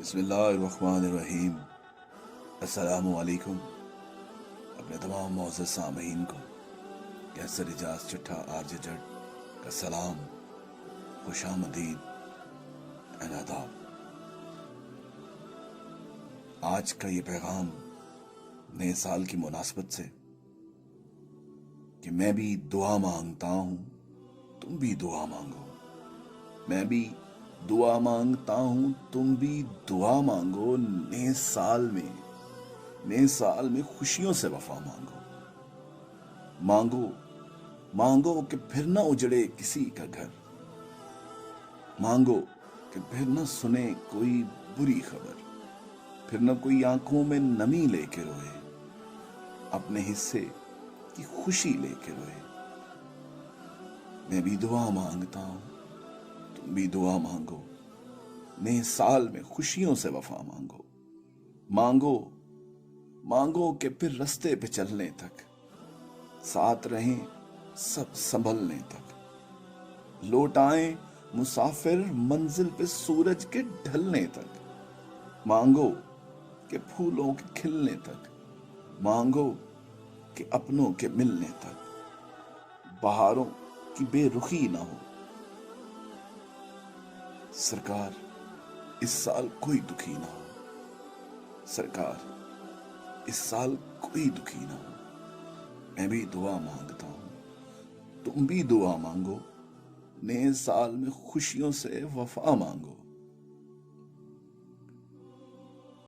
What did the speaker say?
بسم اللہ الرحمن الرحیم۔ السلام علیکم اپنے تمام معزز سامعین کو کیسر اجاز چٹھا آرجے جٹ کا سلام، خوش آمدید، آداب۔ آج کا یہ پیغام نئے سال کی مناسبت سے کہ میں بھی دعا مانگتا ہوں، تم بھی دعا مانگو۔ میں بھی دعا مانگتا ہوں، تم بھی دعا مانگو۔ نئے سال میں خوشیوں سے وفا مانگو کہ پھر نہ اجڑے کسی کا گھر، مانگو کہ پھر نہ سنے کوئی بری خبر، پھر نہ کوئی آنکھوں میں نمی لے کے روئے، اپنے حصے کی خوشی لے کے روئے۔ میں بھی دعا مانگتا ہوں، تم بھی دعا مانگو۔ نئے سال میں خوشیوں سے وفا مانگو کہ پھر رستے پہ چلنے تک ساتھ رہیں سب سنبھلنے تک، لوٹ آئیں مسافر منزل پہ سورج کے ڈھلنے تک، مانگو کہ پھولوں کے کھلنے تک، مانگو کہ اپنوں کے ملنے تک، بہاروں کی بے رخی نہ ہو۔ سرکار اس سال کوئی دکھی نہ ہو، سرکار اس سال کوئی دکھی نہ ہو۔ میں بھی دعا مانگتا ہوں، تم بھی دعا مانگو۔ نئے سال میں خوشیوں سے وفا مانگو۔